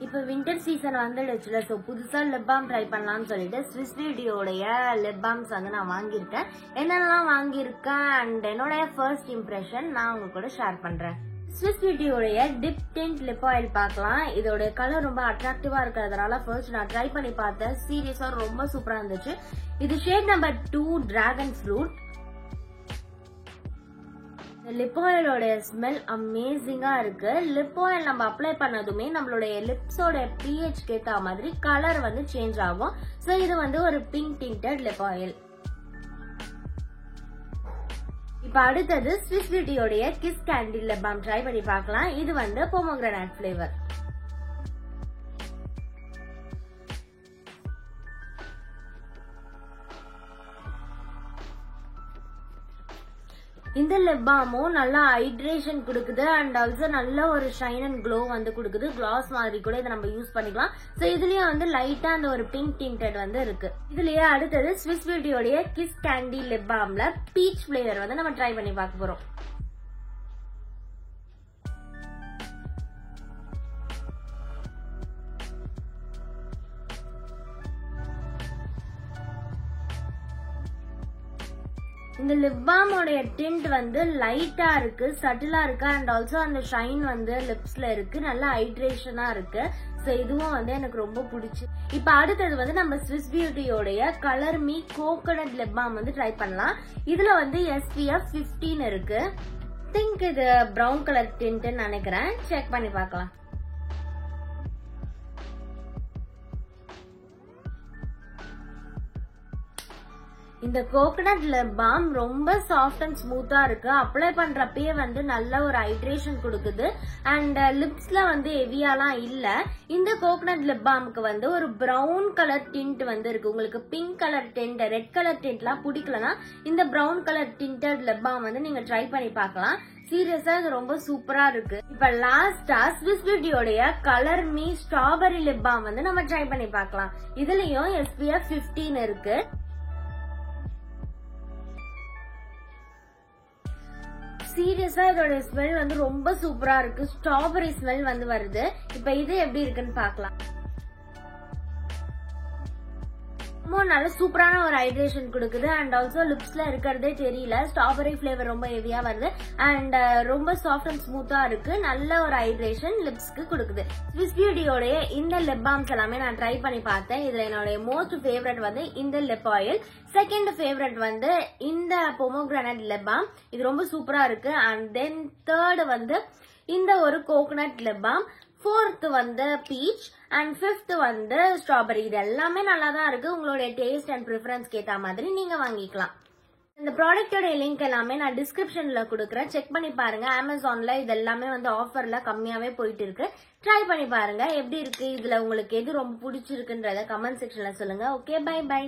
இப்போ winter season வந்துடுச்சுல, so புதுசா lip balm try பண்ணலாம்னு சொல்லிட்டு ஸ்விஸ் பியூட்டியோடைய லிப் பாம்ஸ் வந்து நான் வாங்கியிருக்கேன். என்னென்னலாம் வாங்கியிருக்கேன் அண்ட் என்னோட ஃபர்ஸ்ட் இம்ப்ரெஷன் நான் உங்க கூட ஷேர் பண்றேன். ஸ்விஸ் பியூட்டியோடைய டிப் டிண்ட் லிப் ஆயில் பார்க்கலாம். இதோட கலர் ரொம்ப அட்ராக்டிவா இருக்கிறதுனால ஃபர்ஸ்ட் நான் ட்ரை பண்ணி பார்த்தேன். சீரியஸா ரொம்ப சூப்பரா இருந்துச்சு. இது shade number 2 dragon fruit. Lip ஆயிலோட ஸ்மெல் அமேசிங்கா இருக்கு. லிப் ஆயில் நம்ம அப்ளை பண்ணதுமே நம்மளுடைய லிப்ஸோட pH கேட்ட மாதிரி கலர் வந்து சேஞ்ச் ஆகும். சோ இது வந்து ஒரு பிங்க் டிண்டட் லிப் ஆயில். இப்ப அடுத்தது ஸ்விஸ் பியூட்டியோட kiss candy lip balm try பண்ணி பார்க்கலாம். இது வந்து பொமோகிரானேட் ஃபிளேவர். இந்த லிப் பாமும் நல்லா ஹைட்ரேஷன் கொடுக்குது அண்ட் ஆல்சோ நல்ல ஒரு ஷைன் அண்ட் க்ளோ வந்து கொடுக்குது. கிளாஸ் மாதிரி கூட இதை நம்ம யூஸ் பண்ணிக்கலாம். சோ இதுலயே வந்து லைட்டா அந்த ஒரு பிங்க் டிண்டட் வந்து இருக்கு. இதுலயே அடுத்தது ஸ்விஸ் பியூட்டியோட கிஸ் கேண்டி லிப் பாம்ல பீச் ஃபிளேவர் வந்து நம்ம ட்ரை பண்ணி பார்க்க போறோம். இந்த லிப் பாமோட டிண்ட் வந்து லைட்டா இருக்கு, சட்டிலா இருக்கு அண்ட் ஆல்சோ அந்த ஷைன் வந்து லிப்ஸ்ல இருக்கு. நல்லா ஹைட்ரேஷனா இருக்கு. சோ இதுவும் வந்து எனக்கு ரொம்ப பிடிச்சு. இப்ப அடுத்தது வந்து நம்ம ஸ்விஸ் பியூட்டியோட colour me coconut lip balm வந்து ட்ரை பண்ணலாம். இதுல வந்து SPF 15 இருக்கு. திங்க் இது பிரவுன் கலர் டிண்ட்னு நினைக்கிறேன். செக் பண்ணி பார்க்கலாம். இந்த கோகனட் லிப் பாம் ரொம்ப சாஃப்ட் அண்ட் ஸ்மூத்தா இருக்கு. அப்ளை பண்றப்பயே வந்து நல்ல ஒரு ஹைட்ரேஷன் கொடுக்குது அண்ட் லிப்ஸ்ல வந்து ஹெவியாலாம் இல்ல. இந்த கோகனட் லிப் பாமுக்கு வந்து ஒரு பிரவுன் கலர் டிண்ட் வந்து இருக்கு. உங்களுக்கு pink colour tint, red colour டிண்ட்லாம் பிடிக்கலனா இந்த brown colour tinted lip balm வந்து நீங்க ட்ரை பண்ணி பார்க்கலாம். சீரியஸா இது ரொம்ப சூப்பரா இருக்கு. இப்ப லாஸ்டா ஸ்விஸ் பியூட்டியோட colour me strawberry lip balm வந்து நம்ம ட்ரை பண்ணி பார்க்கலாம். இதுலயும் SPF 15 இருக்கு. சீரியஸா இதோட ஸ்மெல் வந்து ரொம்ப சூப்பரா இருக்கு. ஸ்ட்ராபெரி ஸ்மெல் வந்து வருது. இப்ப இது எப்படி இருக்குன்னு பார்க்கலாம். நல்ல சூப்பரான ஒரு ஹைட்ரேஷன் கொடுக்குது அண்ட் ஆல்சோ லிப்ஸ்ல இருக்கிறதே தெரியல. ஸ்ட்ராபெரி பிளேவர் ரொம்ப ஹெவியா வருது அண்ட் ரொம்ப சாஃப்ட் அண்ட் ஸ்மூத்தா இருக்கு. நல்ல ஒரு ஹைட்ரேஷன் லிப்ஸ்க்கு கொடுக்குது. ஸ்விஸ் பியூட்டியோட இந்த லிப் பாம்ஸ் எல்லாமே நான் ட்ரை பண்ணி பார்த்தேன். இதுல என்னோட மோஸ்ட் ஃபேவரட் வந்து இந்த லிப் ஆயில். செகண்ட் ஃபேவரட் வந்து இந்த பொமோகிரானட் லிப் பாம். இது ரொம்ப சூப்பரா இருக்கு. அண்ட் தென் தேர்ட் வந்து இந்த ஒரு கோகனட் லிப் பாம். ஃபோர்த் வந்து பீச் அண்ட் ஃபிஃப்த் வந்து ஸ்ட்ராபெரி. இது எல்லாமே நல்லா தான் இருக்கு. உங்களுடைய டேஸ்ட் அண்ட் ப்ரிஃபரன்ஸ்க்கு ஏற்ற மாதிரி நீங்க வாங்கிக்கலாம். இந்த ப்ராடக்டோட லிங்க் எல்லாமே நான் டிஸ்கிரிப்ஷன்ல கொடுக்குறேன். செக் பண்ணி பாருங்க. அமேசான்ல இது எல்லாமே வந்து ஆஃபர்ல கம்மியாவே போயிட்டு இருக்கு. ட்ரை பண்ணி பாருங்க எப்படி இருக்கு. இதுல உங்களுக்கு எது ரொம்ப பிடிச்சிருக்குன்றத கமெண்ட் செக்ஷன்ல சொல்லுங்க. Okay, bye by.